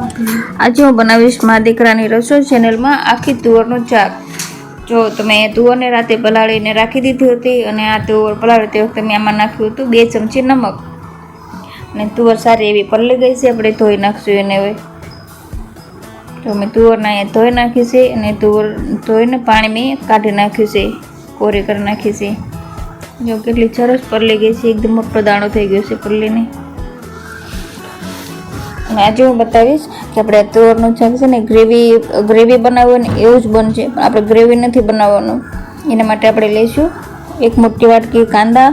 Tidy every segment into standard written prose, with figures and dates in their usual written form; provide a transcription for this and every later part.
આજે હું બનાવીશ મારા દીકરાની રસોઈ ચેનલમાં આખી તુવરનું શાક। જો તમે તુવરને રાતે પલાળીને રાખી દીધી હતી અને આ તુવર પલાળી તે વખતે મેં આમાં નાખ્યું હતું 2 ચમચી નમક અને તુવર સારી એવી પલળી ગઈ છે। આપણે ધોઈ નાખશું એને હવે। તો મેં તુવરને અહીંયા ધોઈ નાખી છે અને તુવર ધોઈને પાણી મેં કાઢી નાખ્યું છે, કોરી કરી નાખી છે। જો કેટલી સરસ પલળી ગઈ છે, એકદમ મોટો દાણો થઈ ગયો છે પલ્લીને। અને આજે હું બતાવીશ કે આપણે તુવરનું શાક છે ને ગ્રેવી બનાવવું ને એવું જ બનશે, પણ આપણે ગ્રેવી નથી બનાવવાનું। એના માટે આપણે લઈશું 1 મોટી વાટકી કાંદા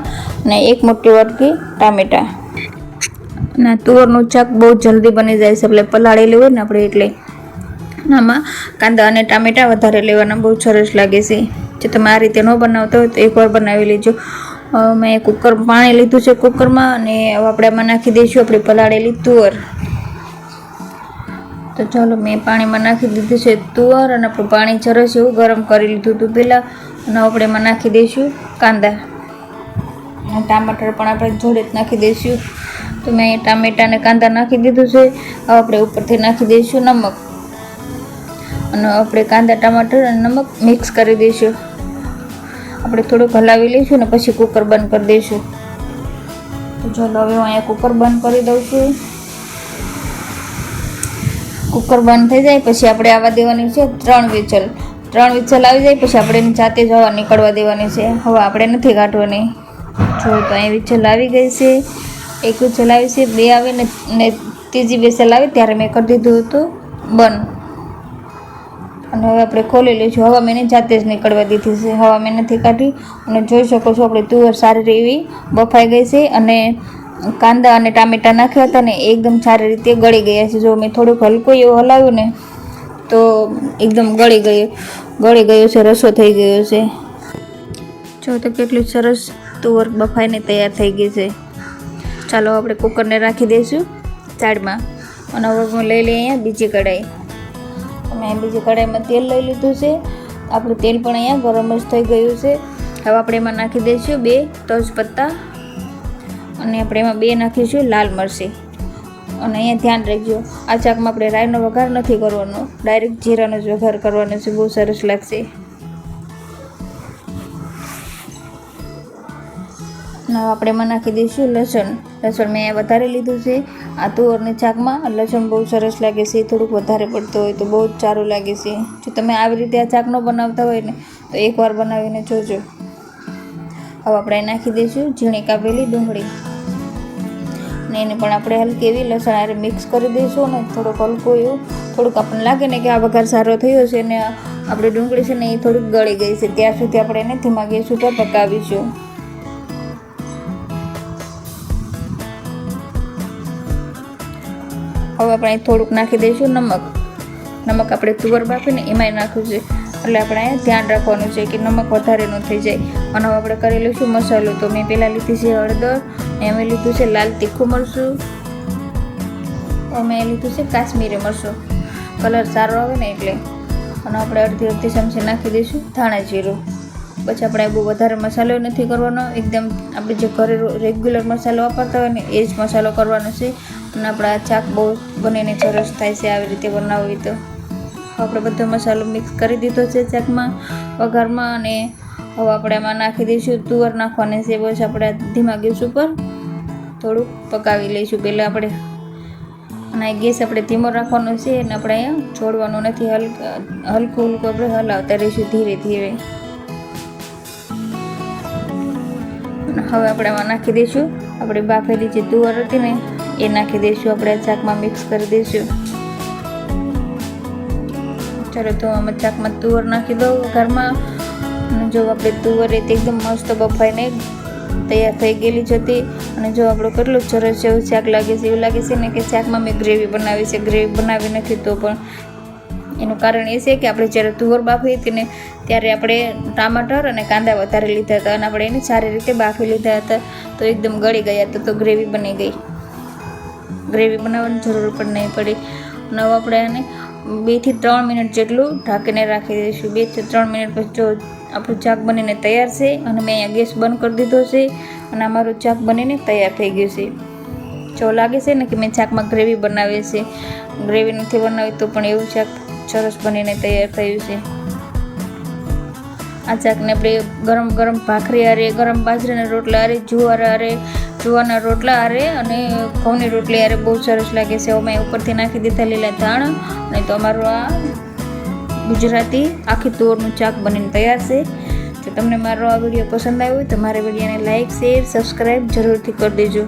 અને 1 મોટી વાટકી ટામેટાં। અને તુવરનું શાક બહુ જલ્દી બની જાય છે, આપણે પલાળેલું હોય ને આપણે એટલે આમાં કાંદા અને ટામેટાં વધારે લેવાના, બહુ સરસ લાગે છે। જો તમે આ રીતે ન બનાવતા હોય તો એકવાર બનાવી લેજો। મેં પાણી લીધું છે કુકરમાં અને હવે આપણે આમાં નાખી દઈશું આપણી પલાળેલી તુવર। તો ચાલો મેં પાણીમાં નાખી દીધું છે તુવર અને આપણું પાણી સરસ એવું ગરમ કરી લીધું હતું પહેલાં। અને આપણે એમાં નાખી દઈશું કાંદા અને ટામેટાં પણ આપણે જોડે જ નાખી દઈશું। તો મેં ટામેટાં અને કાંદા નાખી દીધું છે। હવે આપણે ઉપરથી નાખી દઈશું નમક અને આપણે કાંદા ટમાટર અને નમક મિક્સ કરી દઈશું। આપણે થોડુંક હલાવી લઈશું ને પછી કુકર બંધ કરી દઈશું। તો ચાલો હવે હું અહીંયા કુકર બંધ કરી દઉં છું। કુકર બંધ થઈ જાય પછી આપણે આવવા દેવાની છે 3 વિસલ। 3 વિસલ આવી જાય પછી આપણે એની જાતે જ હવા નીકળવા દેવાની છે, હવા આપણે નથી કાઢવાની। જો તો અહીં વિસલ આવી ગઈ છે, 1 વિસલ આવી છે, 2 આવી ને ત્રીજી વિસલ આવી ત્યારે મેં કરી દીધું હતું બંધ। અને હવે આપણે ખોલી લઈશું। હવા મેં એની જાતે જ નીકળવા દીધી છે, હવા મેં નથી કાઢી। અને જોઈ શકો છો આપણી તુવર સારી એવી બફાઈ ગઈ છે અને કાંદા અને ટામેટાં નાખ્યા હતા ને એકદમ સારી રીતે ગળી ગયા છે। જો મેં થોડુંક હલકું એવું હલાવ્યું ને તો એકદમ ગળી ગયું છે, રસો થઈ ગયો છે। જો તો કેટલું સરસ તુવર બફાઈને તૈયાર થઈ ગઈ છે। ચાલો આપણે કુકરને રાખી દઈશું સાઈડમાં અને હવે હું લઈ લઈએ અહીંયા બીજી કઢાઈ। મેં બીજી કઢાઈમાં તેલ લઈ લીધું છે, આપણું તેલ પણ અહીંયા ગરમ જ થઈ ગયું છે। હવે આપણે એમાં નાખી દઈશું 2 તેજપત્તા અને આપણે એમાં 2 નાખીશું લાલ મરચી। અને અહીંયા ધ્યાન રાખજો આ શાકમાં આપણે રાઈનો વઘાર નથી કરવાનો, ડાયરેક્ટ જીરાનો જ વઘાર કરવાનો છે, બહુ સરસ લાગશે। અને આપણે એમાં નાખી દઈશું લસણ। લસણ મેં વધારે લીધું છે, આ તુવરની શાકમાં લસણ બહુ સરસ લાગે છે, થોડુંક વધારે પડતું હોય તો બહુ જ સારું લાગે છે। જો તમે આવી રીતે આ શાક ન બનાવતા હોય ને તો એકવાર બનાવીને જોજો। હવે આપણે નાખી દઈશું ઝીણી કાપેલી ડુંગળી ને એને પણ આપણે હલકી એવી લસણ હારે મિક્સ કરી દઈશું ને થોડુંક હલકું એવું થોડુંક આપણને લાગે ને કે આ વઘાર સારો થયો છે ને આપણી ડુંગળી છે ને એ થોડીક ગળી ગઈ છે ત્યાં સુધી આપણે એને ધીમા ગેસ ઉપર પકાવીશું। હવે આપણે થોડુંક નાખી દઈશું નમક। નમક આપણે તુવર બાફીને એમાંય નાખ્યું છે એટલે આપણે અહીંયા ધ્યાન રાખવાનું છે કે નમક વધારે ન થઈ જાય। અને હવે આપણે કરી લઈશું મસાલો। તો મેં પહેલાં લીધી છે હળદર, મેં લીધું છે લાલ તીખું મરચું, મેં લીધું છે કાશ્મીરી મરચું, કલર સારો આવે ને એટલે। અને આપણે અડધી ચમચી નાખી દઈશું ધાણા જીરું। પછી આપણે બહુ વધારે મસાલો નથી કરવાનો, એકદમ આપણે જે ઘરે રેગ્યુલર મસાલો વાપરતા હોય ને એ જ મસાલો કરવાનો છે। અને આપણા શાક બહુ બનીને સરસ થાય છે આવી રીતે બનાવવી તો। આપણે બધો મસાલો મિક્સ કરી દીધો છે શાકમાં વઘારમાં અને હવે આપણે એમાં નાખી દઈશું તુવર નાખવાની છે, બસ આપણે ધીમા ગેસ ઉપર થોડુંક પકાવી લઈશું પહેલાં આપણે। અને ગેસ આપણે ધીમો રાખવાનો છે અને આપણે અહીંયા છોડવાનું નથી, હલકું આપણે હલાવતા રહીશું ધીરે ધીરે। હવે આપણે એમાં નાખી દઈશું આપણે બાફેલી જે તુવર હતી ને એ નાખી દઈશું, આપણે શાકમાં મિક્સ કરી દઈશું। ચાલો તો આમાં શાકમાં તુવર નાખી દઉં ઘરમાં અને જો આપણે તુવર એ એકદમ મસ્ત બફાઈને તૈયાર થઈ ગયેલી જ હતી। અને જો આપણું કેટલું સરસ એવું શાક લાગે છે, એવું લાગે છે ને કે શાકમાં મેં ગ્રેવી બનાવી છે, ગ્રેવી બનાવી નથી તો પણ એનું કારણ એ છે કે આપણે જ્યારે તુવર બાફી હતી ને ત્યારે આપણે ટામાટર અને કાંદા વધારે લીધા હતા અને આપણે એને સારી રીતે બાફી લીધા હતા તો એકદમ ગળી ગયા હતા તો ગ્રેવી બની ગઈ। ગ્રેવી બનાવવાની જરૂર પણ નહીં પડી। અને હવે આપણે એને 2 થી 3 મિનિટ જેટલું ઢાંકીને રાખી દઈશું। 2 થી 3 મિનિટ પછી જો આપણું શાક બનીને તૈયાર છે અને મેં અહીંયા ગેસ બંધ કરી દીધો છે અને અમારું શાક બનીને તૈયાર થઈ ગયું છે। જો લાગે છે ને કે મેં શાકમાં ગ્રેવી બનાવી છે, ગ્રેવી નથી બનાવી તો પણ એવું શાક સરસ બનીને તૈયાર થયું છે. આ શાકને આપણે ગરમ ગરમ ભાખરી હારે, ગરમ બાજરાના રોટલા હારે, જુવારના રોટલા હારે અને ઘઉંની રોટલી હારે બહુ સરસ લાગે છે. અમે ઉપરથી નાખી દીધા લીલા ધાણા અને તો અમારું આ ગુજરાતી આખી તુવેરનું શાક બનીને તૈયાર છે. તો તમને મારો આ વિડીયો પસંદ આવ્યો હોય તો મારા વિડીયોને લાઇક, શેર, સબસ્ક્રાઈબ જરૂરથી કરી દેજો.